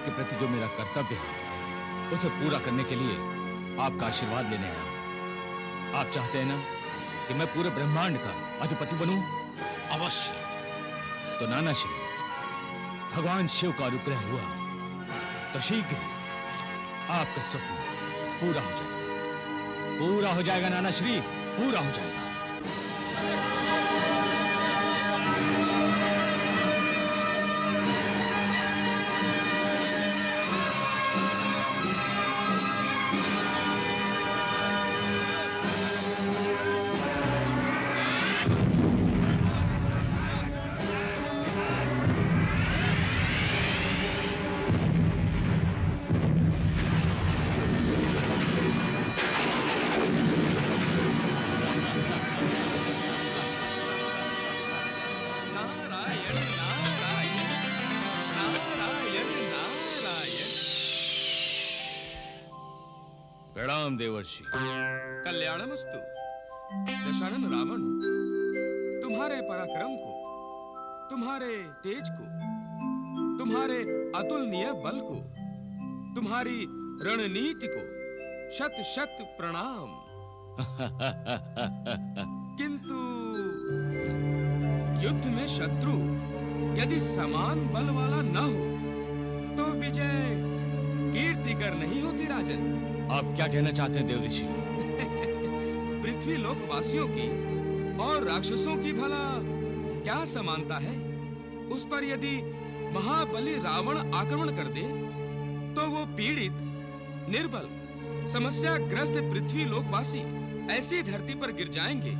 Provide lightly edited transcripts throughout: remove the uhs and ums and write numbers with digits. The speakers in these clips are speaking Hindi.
आपके प्रति जो मेरा कर्तव्य है उसे पूरा करने के लिए आपका आशीर्वाद लेने आया हूं। आप चाहते हैं ना कि मैं पूरे ब्रह्मांड का अधिपति बनूं? अवश्य। तो नाना श्री, भगवान शिव का अनुग्रह हुआ तो शीघ्र ही आपका स्वप्न पूरा हो जाएगा। पूरा हो जाएगा नाना श्री, पूरा हो जाएगा। प्रणाम देवर्षि। कल्याणमस्तु। दशानन रावण, तुम्हारे पराक्रम को, तुम्हारे तेज को, तुम्हारे अतुलनीय बल को, तुम्हारी रणनीति को शत शत प्रणाम। किंतु युद्ध में शत्रु यदि समान बल वाला न हो तो विजय कीर्तिकर नहीं होती राजन। आप क्या कहना चाहते हैं देवऋषि? पृथ्वी लोक वासियों की और राक्षसों की भला क्या समानता है? उस पर यदि महाबली रावण आक्रमण कर दे तो वो पीड़ित, निर्बल, समस्याग्रस्त पृथ्वी लोकवासी ऐसी धरती पर गिर जाएंगे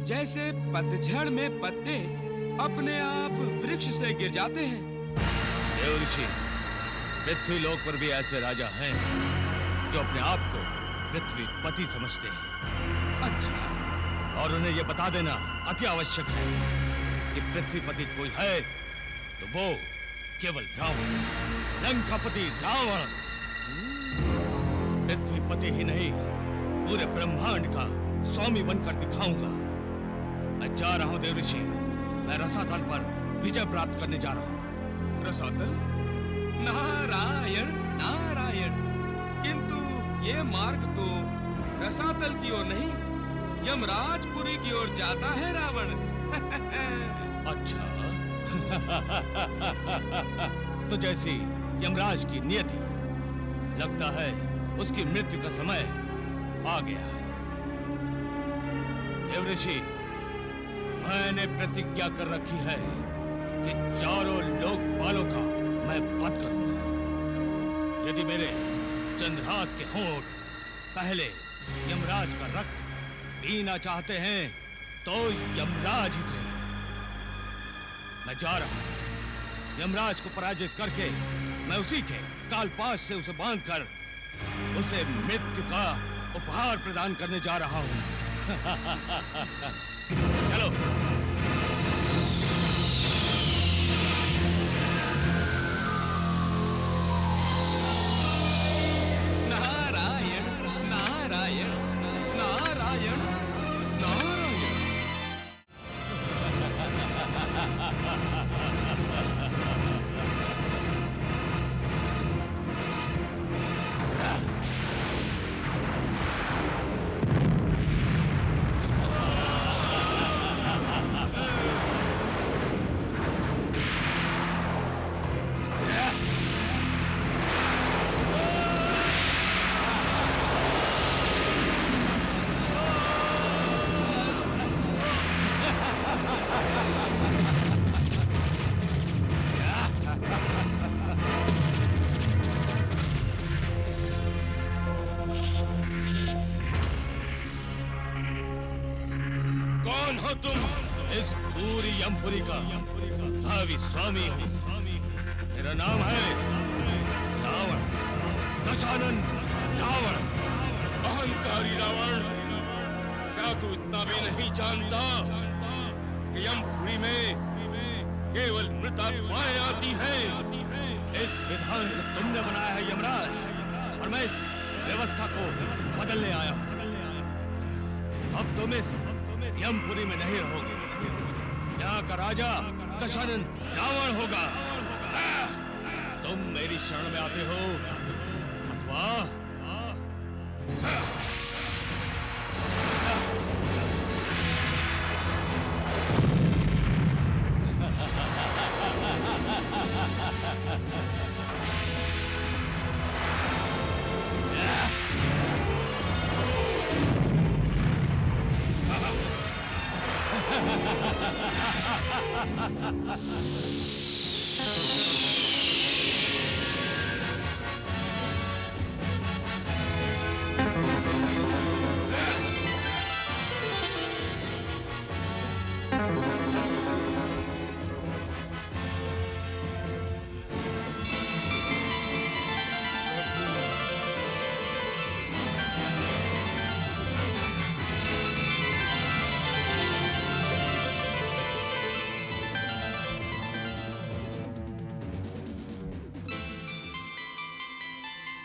जैसे पतझड़ में पत्ते अपने आप वृक्ष से गिर जाते हैं। देवऋषि, पृथ्वी लोक पर भी ऐसे राजा हैं जो अपने आप को पृथ्वीपति समझते हैं। अच्छा। और उन्हें यह बता देना अति आवश्यक है कि पृथ्वीपति कोई है तो वो केवल रावण, लंकापति रावण। पृथ्वीपति ही नहीं, पूरे ब्रह्मांड का स्वामी बनकर दिखाऊंगा। मैं जा रहा हूं देवऋषि, मैं रसातल पर विजय प्राप्त करने जा रहा हूं। रसातल? नारायण नारायण। किंतु ये मार्ग तो रसातल की ओर नहीं, यमराजपुरी की ओर जाता है रावण। अच्छा। तो जैसी यमराज की नियति, लगता है उसकी मृत्यु का समय आ गया है। देवऋषि, मैंने प्रतिज्ञा कर रखी है कि चारों लोकपालों का मैं वध करूंगा। यदि मेरे चंद्रहास के होंठ पहले यमराज का रक्त पीना चाहते हैं तो यमराज ही सही। मैं जा रहा हूं। यमराज को पराजित करके मैं उसी के कालपाश से उसे बांधकर उसे मृत्यु का उपहार प्रदान करने जा रहा हूं। चलो। नारायण नारायण नारायण नारायण। यमपुरी का भावी स्वामी हूँ। मेरा नाम है रावण, दशानन रावण। अहंकारी रावण, क्या तू इतना भी नहीं जानता कि यमपुरी में केवल मृतात्माएं आती हैं? इस विधान को तुमने बनाया है यमराज, और मैं इस व्यवस्था को बदलने आया हूँ। अब तुम इस यमपुरी में नहीं रहोगे। यहाँ का राजा दशानन रावण होगा। तुम मेरी शरण में आते हो अथवा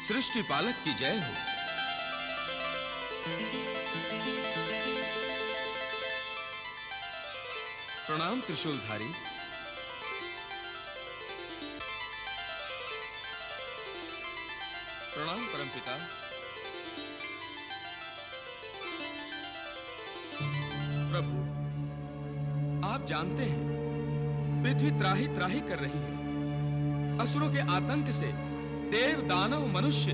सृष्टि पालक की जय हो। प्रणाम त्रिशूलधारी। प्रणाम परमपिता। प्रभु, आप जानते हैं पृथ्वी त्राही त्राही कर रही है। असुरों के आतंक से देव दानव मनुष्य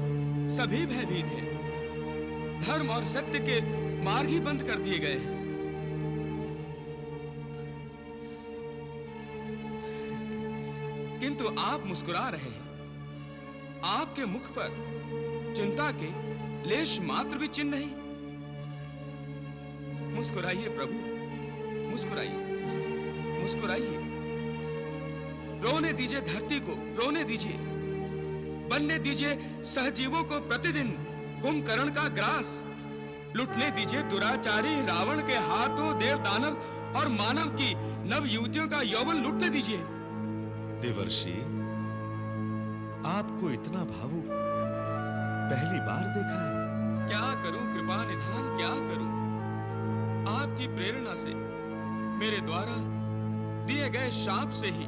सभी भयभीत हैं। धर्म और सत्य के मार्ग ही बंद कर दिए गए हैं। किंतु आप मुस्कुरा रहे हैं। आपके मुख पर चिंता के लेश मात्र भी चिन्ह नहीं। मुस्कुराइए प्रभु, मुस्कुराइए, मुस्कुराइए। रोने दीजिए धरती को, रोने दीजिए। बनने दीजिए सहजीवों को प्रतिदिन कुंभकर्ण का ग्रास। लुटने दीजिए दुराचारी रावण के हाथों देव दानव और मानव की नव युवतियों का यौवन लुटने दीजिए। देवर्षि, आपको इतना भावुक पहली बार देखा है। क्या करूं कृपा निधान, क्या करूं? आपकी प्रेरणा से मेरे द्वारा दिए गए शाप से ही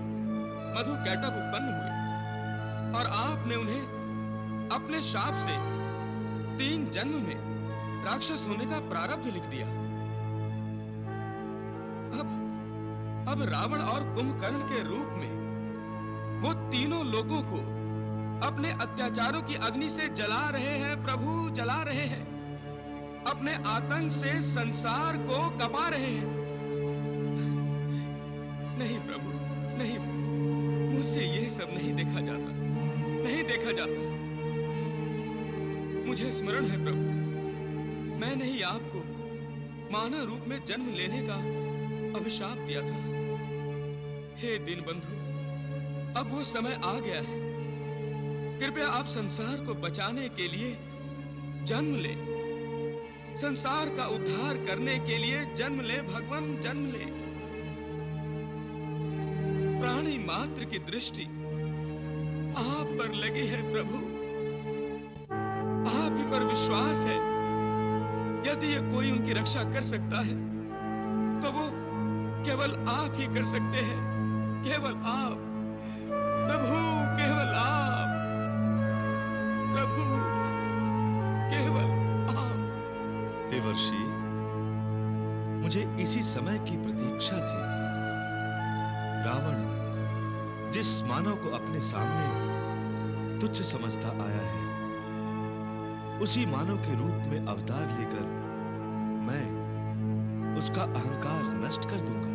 मधु कैटभ उत्पन्न हुए और आपने उन्हें अपने शाप से 3 जन्म में राक्षस होने का प्रारब्ध लिख दिया। अब रावण और कुंभकर्ण के रूप में वो तीनों लोगों को अपने अत्याचारों की अग्नि से जला रहे हैं प्रभु, जला रहे हैं। अपने आतंक से संसार को कपा रहे हैं। नहीं प्रभु, नहीं, मुझसे ये सब नहीं देखा जाता, नहीं देखा जाता। मुझे स्मरण है प्रभु, मैंने ही आपको मानव रूप में जन्म लेने का अभिशाप दिया था। हे दीनबंधु, अब वो समय आ गया है। कृपया आप संसार को बचाने के लिए जन्म ले, संसार का उद्धार करने के लिए जन्म ले भगवान, जन्म ले। प्राणी मात्र की दृष्टि आप पर लगी है प्रभु, आप ही पर विश्वास है। यदि ये कोई उनकी रक्षा कर सकता है तो वो केवल आप ही कर सकते हैं, केवल आप प्रभु, केवल आप प्रभु, केवल आप। देवर्षि, मुझे इसी समय की प्रतीक्षा थी। रावण जिस मानव को अपने सामने तुच्छ समझता आया है, उसी मानव के रूप में अवतार लेकर मैं उसका अहंकार नष्ट कर दूंगा।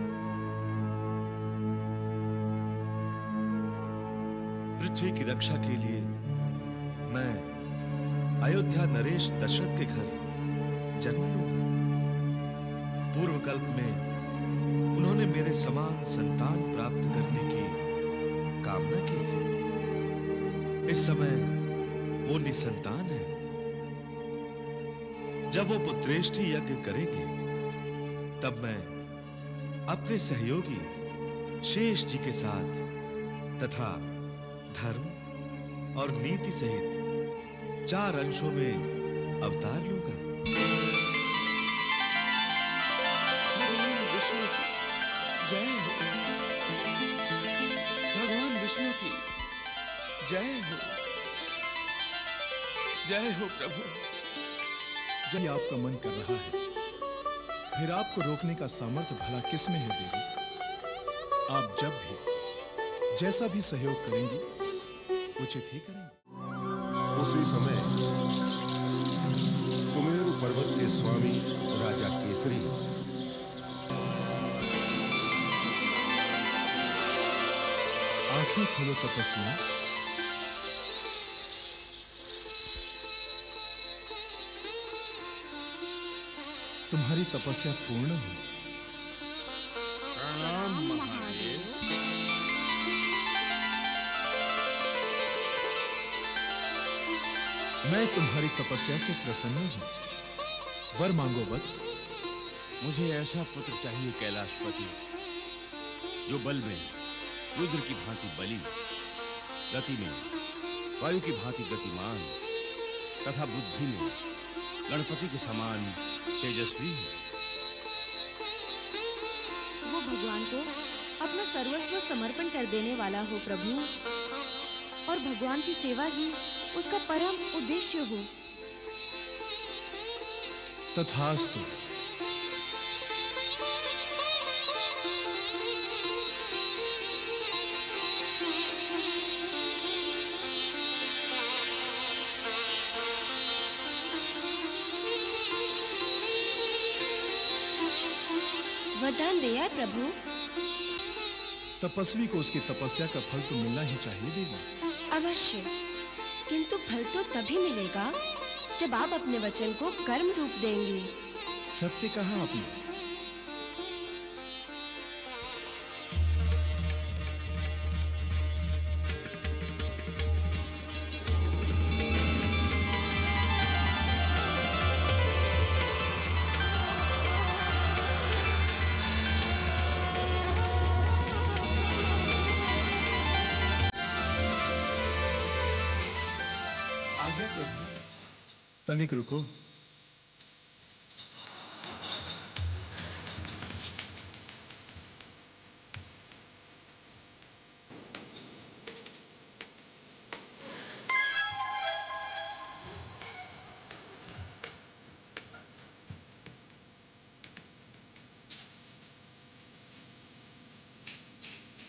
पृथ्वी की रक्षा के लिए मैं अयोध्या नरेश दशरथ के घर जन्म लूंगा। पूर्व कल्प में उन्होंने मेरे समान संतान प्राप्त करने की कामना की थी। इस समय वो निसंतान है। जब वो पुत्रेष्टि यज्ञ करेंगे, तब मैं अपने सहयोगी शेष जी के साथ तथा धर्म और नीति सहित 4 अंशों में अवतार लूंगा। विष्णु की जय हो, भगवान विष्णु की जय हो प्रभु। जब आपका मन कर रहा है, फिर आपको रोकने का सामर्थ्य भला किसमें है देवी? आप जब भी जैसा भी सहयोग करेंगी, उचित ही करेंगे। उसी समय सुमेरु पर्वत के स्वामी राजा केसरी आंखें खोलो तपस्वियों, तुम्हारी तपस्या पूर्ण हुई। प्रणाम महादेव। मैं तुम्हारी तपस्या से प्रसन्न हूं। वर मांगो वत्स। मुझे ऐसा पुत्र चाहिए कैलाशपति, जो बल में रुद्र की भांति बली, गति में वायु की भांति गतिमान, तथा बुद्धि में गणपति के समान तेजस्वी है। वो भगवान को अपना सर्वस्व समर्पण कर देने वाला हो प्रभु, और भगवान की सेवा ही उसका परम उद्देश्य हो। तथास्तु। वरदान दिया है प्रभु। तपस्वी को उसकी तपस्या का फल तो मिलना ही चाहिए देवी। अवश्य, किंतु फल तो तभी मिलेगा जब आप अपने वचन को कर्म रूप देंगे। सत्य कहा आपने। तनिक रुको।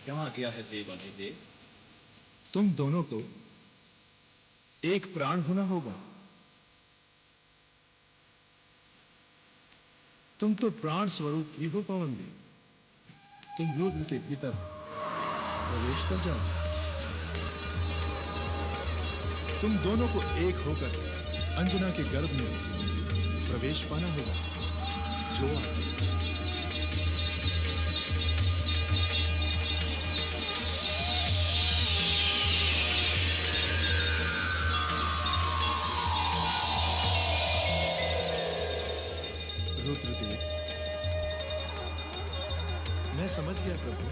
क्या किया है देवाधिदेव? तुम दोनों को एक प्राण होना होगा। तुम तो प्राण स्वरूप ही हो पवन देव। तुम रुद्र के भीतर प्रवेश कर जाओ। तुम दोनों को एक होकर अंजना के गर्भ में प्रवेश पाना होगा। जो आगे रुद्रदेव, मैं समझ गया प्रभु।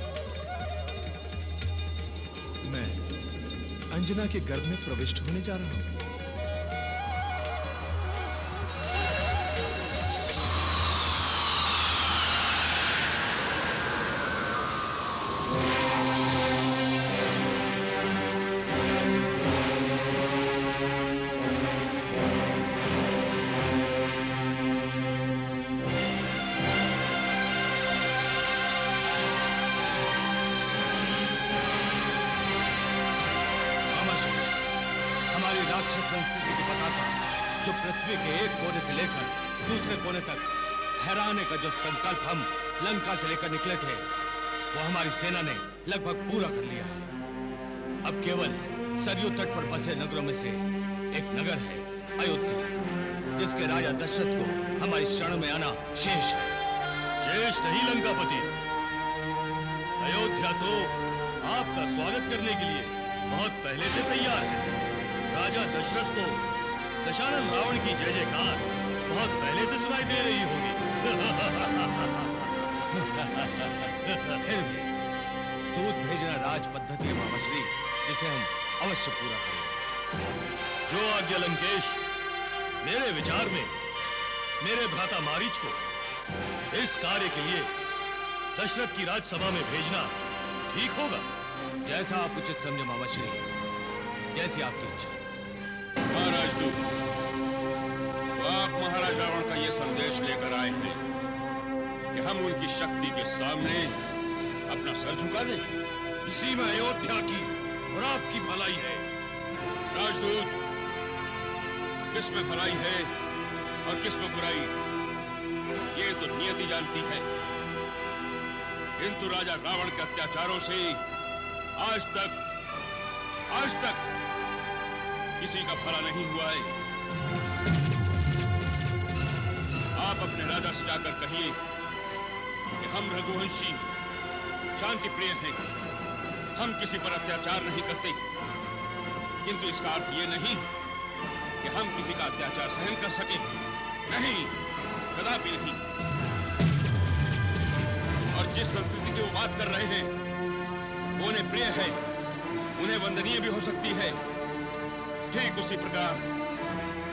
मैं अंजना के गर्भ में प्रविष्ट होने जा रहा हूं। राक्षस संस्कृति की पताका जो पृथ्वी के एक कोने से लेकर दूसरे कोने तक फहराने का जो संकल्प हम लंका से लेकर निकले थे, वो हमारी सेना ने लगभग पूरा कर लिया है। अब केवल सरयू तट पर बसे नगरों में से एक नगर है अयोध्या, जिसके राजा दशरथ को हमारी शरण में आना शेष है। शेष नहीं लंकापति, अयोध्या तो आपका स्वागत करने के लिए बहुत पहले से तैयार है। राजा दशरथ को दशानन रावण की जय जयकार बहुत पहले से सुनाई दे रही होगी। फिर भी दूध भेजना राज पद्धति है मामाश्री, जिसे हम अवश्य पूरा करेंगे। जो आज्ञा लंकेश। मेरे विचार में मेरे भ्राता मारीच को इस कार्य के लिए दशरथ की राजसभा में भेजना ठीक होगा। जैसा आप उचित समझे मामाश्री। जैसी आपकी इच्छा। महाराज दूत, तो आप महाराज रावण का यह संदेश लेकर आए हैं कि हम उनकी शक्ति के सामने अपना सर झुका दें। इसी में अयोध्या की और आपकी भलाई है। राजदूत, किस में भलाई है और किस में बुराई, ये तो नियति जानती है। किंतु राजा रावण के अत्याचारों से आज तक किसी का भला नहीं हुआ है। आप अपने राजा से जाकर कहिए कि हम रघुवंशी शांति प्रिय हैं, हम किसी पर अत्याचार नहीं करते, किंतु इसका अर्थ ये नहीं कि हम किसी का अत्याचार सहन कर सके। नहीं, कदापि नहीं। और जिस संस्कृति की वो बात कर रहे हैं वो उन्हें प्रिय है, उन्हें वंदनीय भी हो सकती है। ठीक उसी प्रकार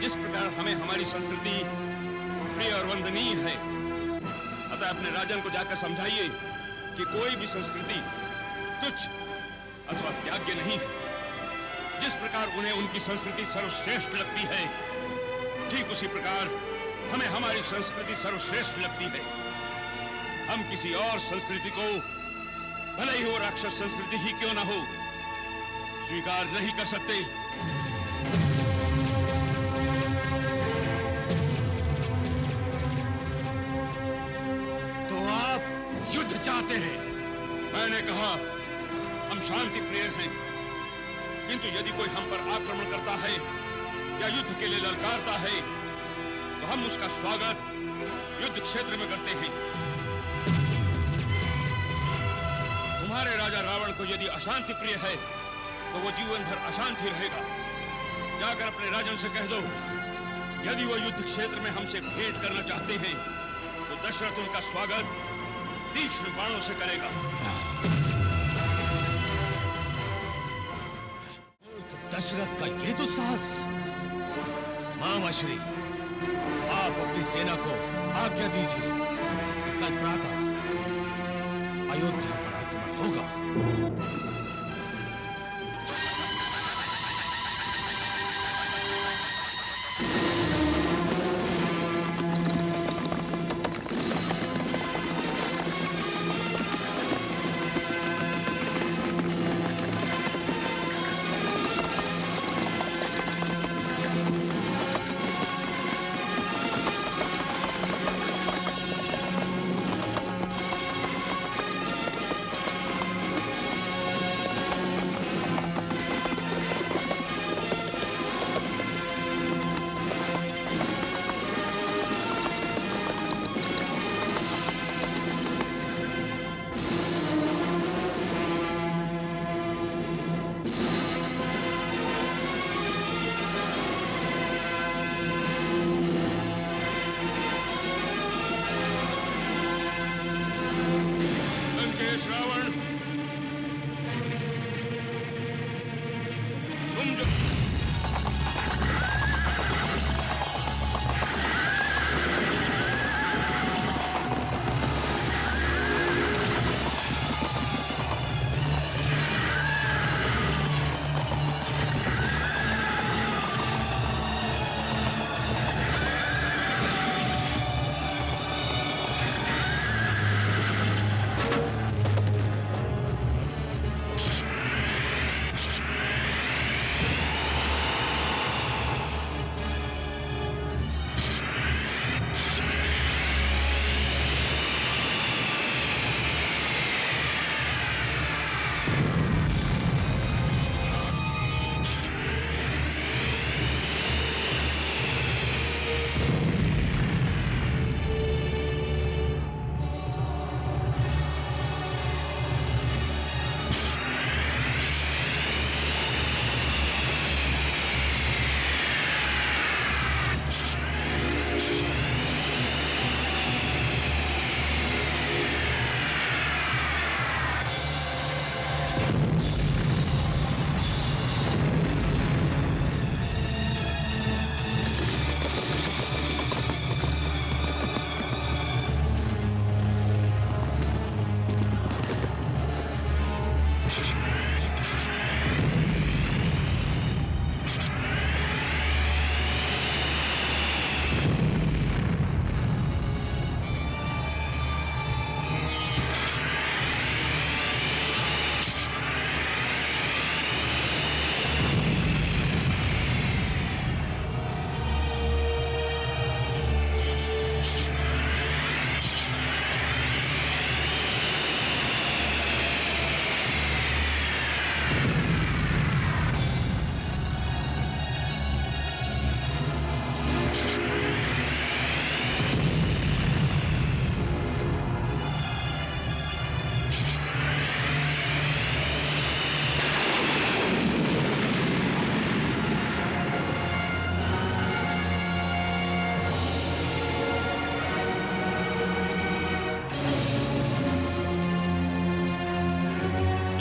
जिस प्रकार हमें हमारी संस्कृति प्रिय और वंदनीय है। अतः अपने राजन को जाकर समझाइए कि कोई भी संस्कृति तुच्छ अथवा त्याग्य नहीं है। जिस प्रकार उन्हें उनकी संस्कृति सर्वश्रेष्ठ लगती है, ठीक उसी प्रकार हमें हमारी संस्कृति सर्वश्रेष्ठ लगती है। हम किसी और संस्कृति को, भले ही वो राक्षस संस्कृति ही क्यों ना हो, स्वीकार नहीं कर सकते। तो आप युद्ध चाहते हैं? मैंने कहा हम शांति प्रिय हैं, किंतु यदि कोई हम पर आक्रमण करता है या युद्ध के लिए ललकारता है तो हम उसका स्वागत युद्ध क्षेत्र में करते हैं। तुम्हारे राजा रावण को यदि अशांति प्रिय है तो वो जीवन भर अशांत ही रहेगा। जाकर अपने राजन से कह दो, यदि वो युद्ध क्षेत्र में हमसे भेंट करना चाहते हैं तो दशरथ उनका स्वागत तीक्ष्ण बाणों से करेगा। दशरथ का ये तो साहस! मामाश्री, आप अपनी सेना को आज्ञा दीजिए कि कल प्रातः अयोध्या पर आक्रमण होगा।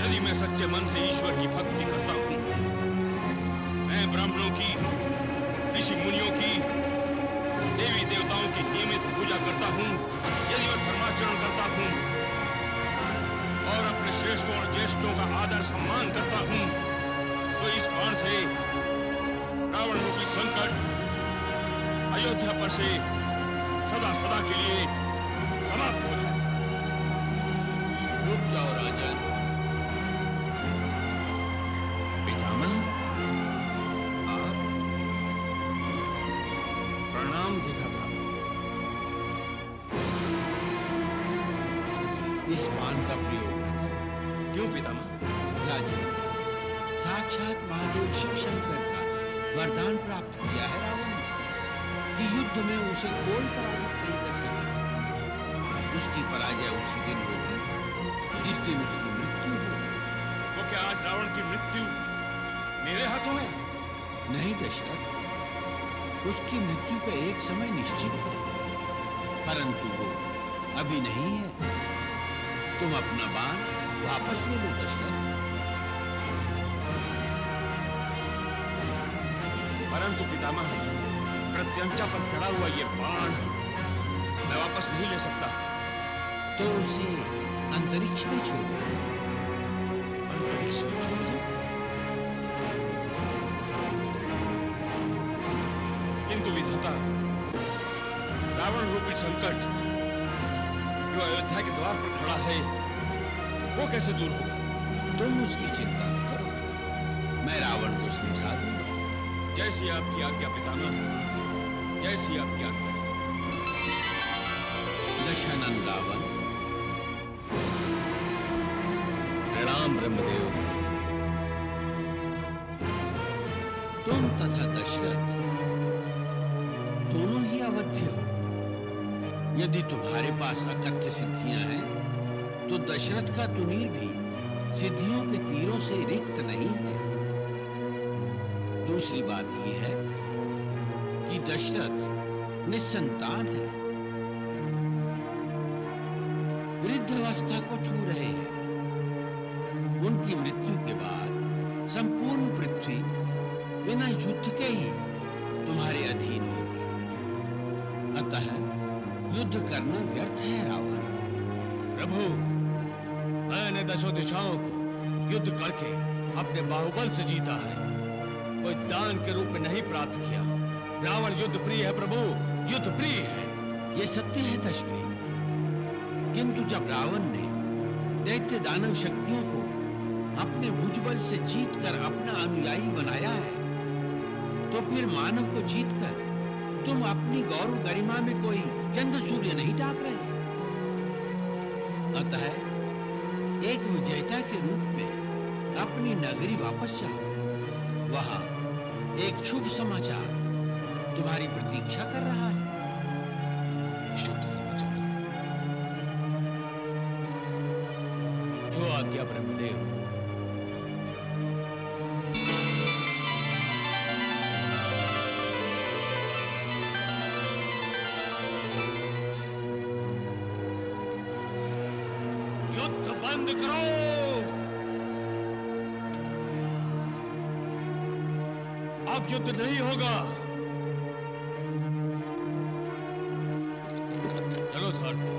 यदि मैं सच्चे मन से ईश्वर की भक्ति करता हूँ, मैं ब्राह्मणों की, ऋषि मुनियों की, देवी देवताओं की नियमित पूजा करता हूँ, यदि मैं धर्माचरण करता हूँ और अपने श्रेष्ठों और ज्येष्ठों का आदर सम्मान करता हूँ, तो इस बाण से रावण रूपी संकट अयोध्या पर से सदा सदा के लिए समाप्त हो जाए। रुक जाओ राजन। पितामह, आप? प्रणाम विधाता। इस बाण का प्रयोग न करो। क्यों पितामह? राजन, साक्षात महादेव शिव शंकर का वरदान प्राप्त किया है रावण ने कि युद्ध में उसे कोई पराजित नहीं कर सकेगा। उसकी पराजय उसी दिन होगी जिस दिन उसकी मृत्यु होगी। तो क्या आज रावण की मृत्यु मेरे हाथों है? नहीं दशरथ, उसकी मृत्यु का एक समय निश्चित है, परंतु वो अभी नहीं है। तुम अपना बाण वापस ले लो दशरथ। परंतु पितामह, प्रत्यंचा पर खड़ा हुआ ये बाण मैं वापस नहीं ले सकता। तो उसे अंतरिक्ष में छोड़ दो। अंतरिक्ष में छोड़ दो? किंतु विधाता, रावण रूपी संकट जो अयोध्या के द्वार पर खड़ा है, वो कैसे दूर होगा? तुम उसकी चिंता न करो, मैं रावण को समझा दूंगा। जैसी आपकी आज्ञा पितामह, जैसी आपकी आज्ञा। दशानन रावण। प्रणाम ब्रह्मदेव। तुम तथा दशरथ दोनों ही अवध्य हो। यदि तुम्हारे पास अकथ्य सिद्धियां हैं, तो दशरथ का तुनीर भी सिद्धियों के तीरों से रिक्त नहीं है। दूसरी बात यह है कि दशरथ निसंतान है, वृद्धावस्था को छू रहे हैं। उनकी मृत्यु के बाद संपूर्ण पृथ्वी बिना युद्ध के ही तुम्हारे अधीन होगी। अतः युद्ध करना व्यर्थ है रावण। प्रभु, मैंने दशों दिशाओं को युद्ध करके अपने बाहुबल से जीता है, कोई दान के रूप में नहीं प्राप्त किया। रावण युद्ध प्रिय है प्रभु, युद्ध प्रिय है। यह सत्य है दशग्रीव, किंतु जब रावण ने दैत्य दानव शक्तियों को अपने भुजबल से जीतकर अपना अनुयायी बनाया है, तो फिर मानव को जीतकर तुम अपनी गौरव गरिमा में कोई चंद्र सूर्य नहीं टाक रहे। अतः एक विजेता के रूप में अपनी नगरी वापस जाओ। वहां एक शुभ समाचार तुम्हारी प्रतीक्षा कर रहा है। शुभ समाचार? जो आज्ञा ब्रह्मदेव। युद्ध बंद करो। अब युद्ध नहीं होगा। चलो सारथी।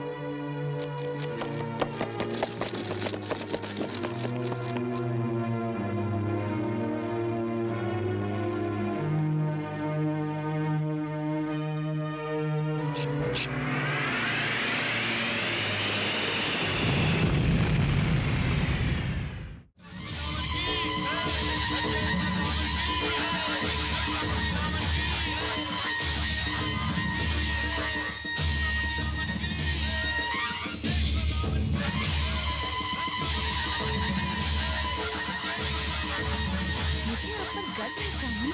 मुझे आप पर गर्व है स्वामी।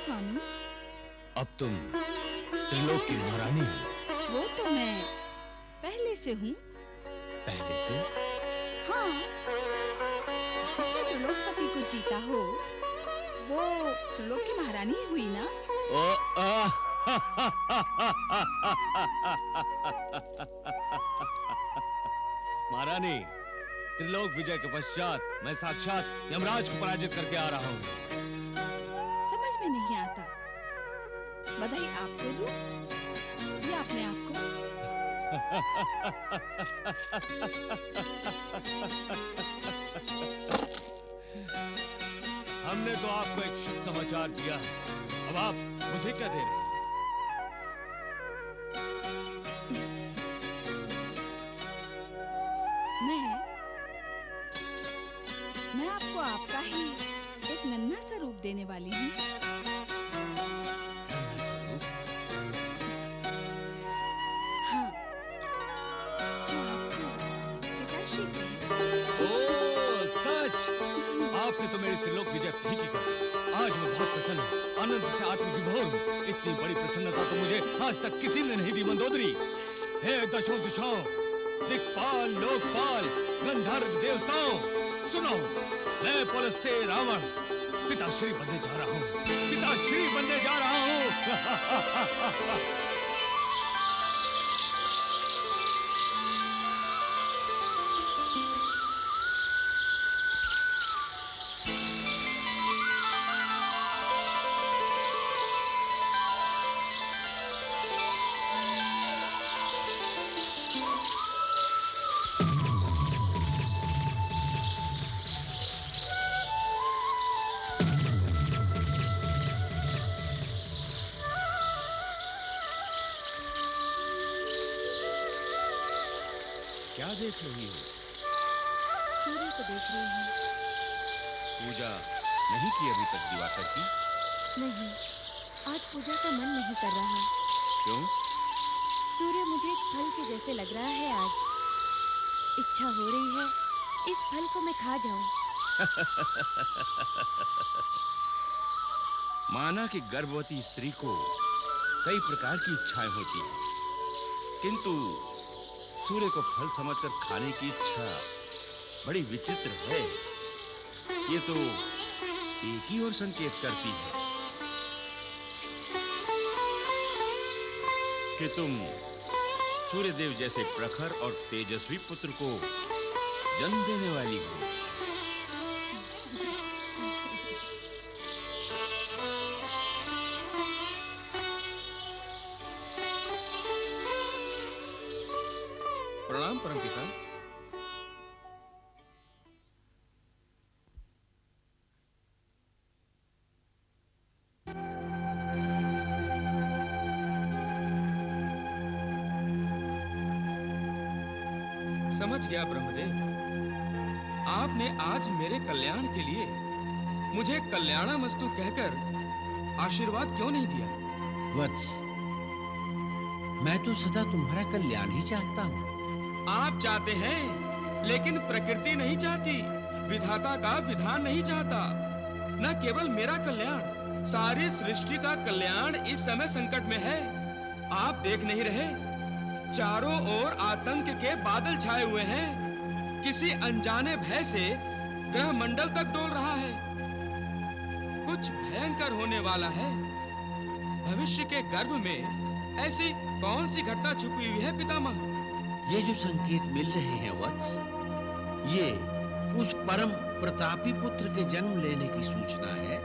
स्वामी? अब तुम त्रिलोक की महारानी हो। वो तो मैं पहले से हूँ। पहले से? हाँ, जिसने त्रिलोकपति को जीता हो वो त्रिलोक की महारानी ही हुई ना? महारानी, त्रिलोक विजय के पश्चात मैं साक्षात यमराज को पराजित करके आ रहा हूँ। समझ में नहीं आता, बधाई आपको दूं या अपने आप को? हमने तो आपको एक शुभ समाचार दिया, अब आप मुझे क्या दे रहे हैं? मैं आपको आपका ही एक नन्हा सा रूप देने वाली हूँ। हाँ, जो आपको पिताश्री को। ओह, सच! आपने तो मेरी त्रिलोक विजय ठीक ही कर दी। आज मैं बहुत प्रसन्न हूँ, आनंद से आत्मविभोर हूँ। इतनी बड़ी प्रसन्नता तो मुझे आज तक किसी ने नहीं दी मंदोदरी। हे दशों दिशाओं, दिक्पाल, लोकपाल, गंधर्व देवताओं, सुनो, मैं पुलस्त्य रावण पिताश्री बनने जा रहा हूँ। पिताश्री बनने जा रहा हूँ। क्या देख रही हो? सूर्य को देख रही हूँ। पूजा नहीं की अभी तक दिवाकर की? नहीं, आज पूजा का मन नहीं कर रहा। क्यों? सूर्य मुझे एक फल के जैसे लग रहा है आज। इच्छा हो रही है इस फल को मैं खा जाऊं। माना कि गर्भवती स्त्री को कई प्रकार की इच्छाएं होती हैं, किंतु सूर्य को फल समझकर खाने की इच्छा बड़ी विचित्र है। ये तो एक ही ओर संकेत करती है कि तुम सूर्यदेव जैसे प्रखर और तेजस्वी पुत्र को जन्म देने वाली हो। प्रणाम परमपिता। समझ गया ब्रह्मदेव, आपने आज मेरे कल्याण के लिए मुझे कल्याणमस्तु कहकर आशीर्वाद क्यों नहीं दिया? वत्स, मैं तो सदा तुम्हारा कल्याण ही चाहता हूँ। आप चाहते हैं, लेकिन प्रकृति नहीं चाहती, विधाता का विधान नहीं चाहता। न केवल मेरा कल्याण, सारी सृष्टि का कल्याण इस समय संकट में है। आप देख नहीं रहे, चारों ओर आतंक के बादल छाए हुए हैं। किसी अनजाने भय से ग्रह मंडल तक डोल रहा है। कुछ भयंकर होने वाला है। भविष्य के गर्भ में ऐसी कौन सी घटना छुपी हुई है पितामह? ये जो संकेत मिल रहे हैं वत्स, ये उस परम प्रतापी पुत्र के जन्म लेने की सूचना है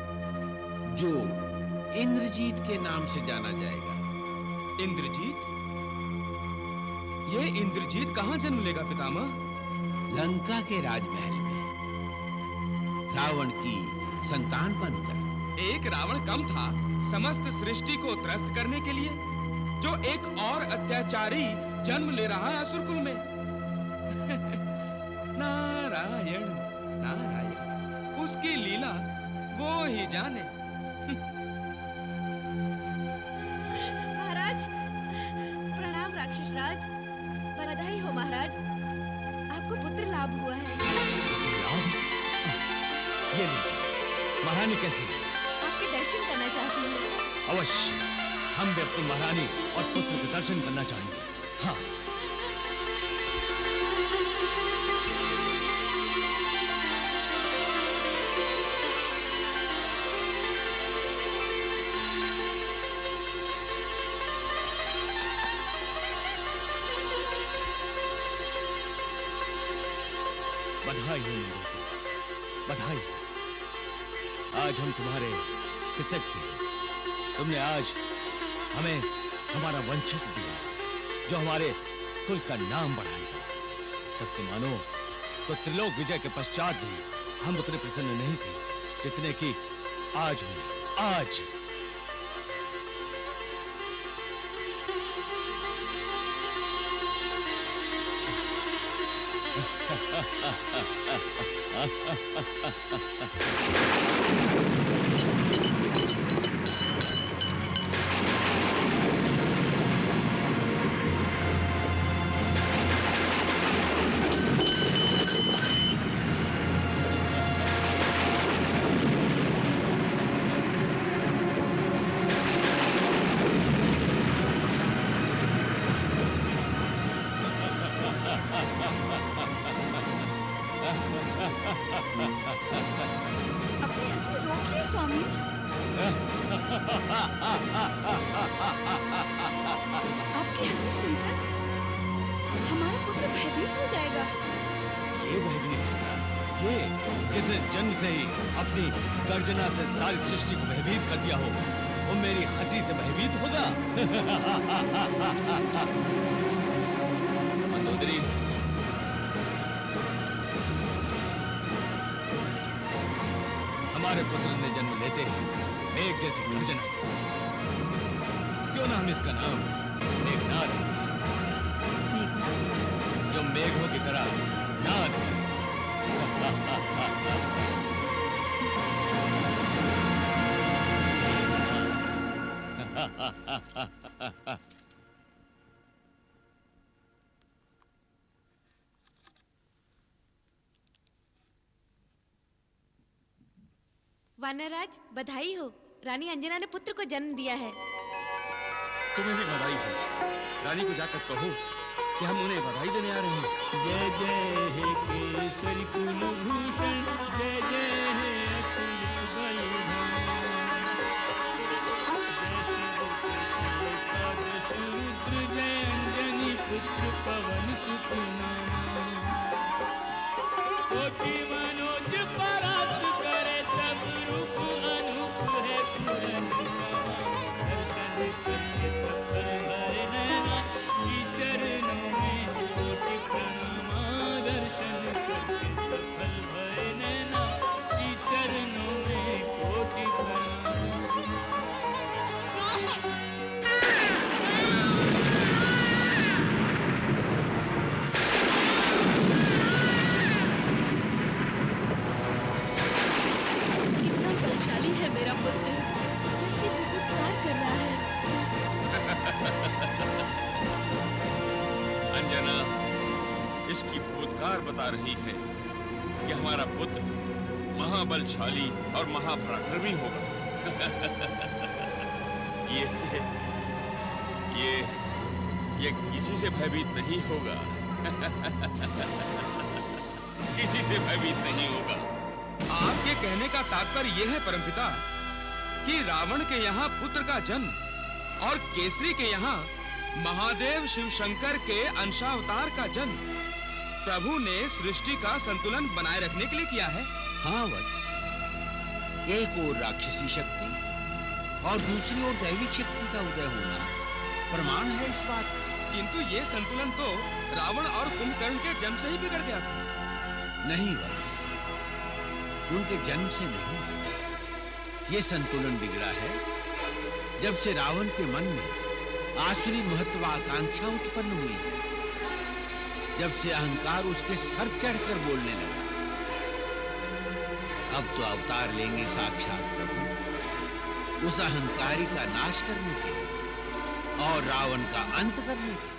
जो इंद्रजीत के नाम से जाना जाएगा। इंद्रजीत? ये इंद्रजीत कहाँ जन्म लेगा पितामह? लंका के राजमहल में रावण की संतान बनकर। एक रावण कम था समस्त सृष्टि को त्रस्त करने के लिए, जो एक और अत्याचारी जन्म ले रहा है असुरकुल में। नारायण नारायण, उसकी लीला वो ही जाने। महाराज, प्रणाम राक्षस राज। बधाई हो महाराज, आपको पुत्र लाभ हुआ है। ये लीजिए, महारानी कैसी है? आपके दर्शन करना चाहती हूँ। अवश्य हम भी अपनी महारानी और पुत्र के दर्शन करना चाहेंगे। हाँ, बधाई हो मेरे को, बधाई। आज हम तुम्हारे कृतज्ञ हैं। तुमने आज हमें हमारा वंशज दिया, जो हमारे कुल का नाम बढ़ाएगा। सत्य मानो तो त्रिलोक विजय के पश्चात भी हम उतने प्रसन्न नहीं थे जितने कि आज हुए। आज अपनी हंसी रोकिए स्वामी। आपकी हंसी सुनकर हमारा पुत्र भयभीत हो जाएगा। ये भयभीत होगा, ये जिसने जन्म से ही अपनी गर्जना से सारी सृष्टि को भयभीत कर दिया हो, वो मेरी हंसी से भयभीत होगा। मंदोदरी, हमारे पुत्र ने जन्म लेते ही मेघ जैसी गर्जना की। क्यों ना हम इसका नाम मेघनाद रखें, जो मेघों की तरह नाद करे। वानरराज, बधाई हो। रानी अंजना ने पुत्र को जन्म दिया है। तुम्हें भी बधाई हो। रानी को जाकर कहो कि हम उन्हें बधाई देने आ रहे हैं। जय जय हे केसरी कुलभूषण, जय जय हे अतुलित बलधाम। जय शिव एकादश रुद्र, जय अंजनी पुत्र पवन सुत नाम। कोटि मनोज परास्त करे, तब रूप अनूप है तुरंत प्रभाव। दर्शन करके सफल भय नैना, जी चरणों में कोटि प्रणाम। दर्शन करके सफल भय नैना, जी चरणों में कोटि प्रणाम। कितना बलशाली है मेरा पुत्र, कैसे प्यार कर रहा है। अंजना इसकी भूतकार बता रही है कि हमारा पुत्र महाबलशाली और महापराक्रमी होगा। ये किसी से भयभीत नहीं होगा। किसी से भयभीत नहीं होगा। आपके कहने का तात्पर्य यह है परमपिता कि रावण के यहाँ पुत्र का जन्म और केसरी के यहाँ महादेव शिव शंकर के अंशावतार का जन्म प्रभु ने सृष्टि का संतुलन बनाए रखने के लिए किया है। हाँ वत्स, एक ओर राक्षसी शक्ति और दूसरी ओर दैविक शक्ति का उदय होना प्रमाण है इस बात का। किंतु ये संतुलन तो रावण और कुंभकर्ण के जन्म से ही बिगड़ गया था। नहीं वत्स, उनके जन्म से नहीं, ये संतुलन बिगड़ा है जब से रावण के मन में आसुरी महत्वाकांक्षा उत्पन्न हुई है, जब से अहंकार उसके सर चढ़कर बोलने लगा। अब तो अवतार लेंगे साक्षात प्रभु उस अहंकारी का नाश करने के लिए और रावण का अंत करने के लिए।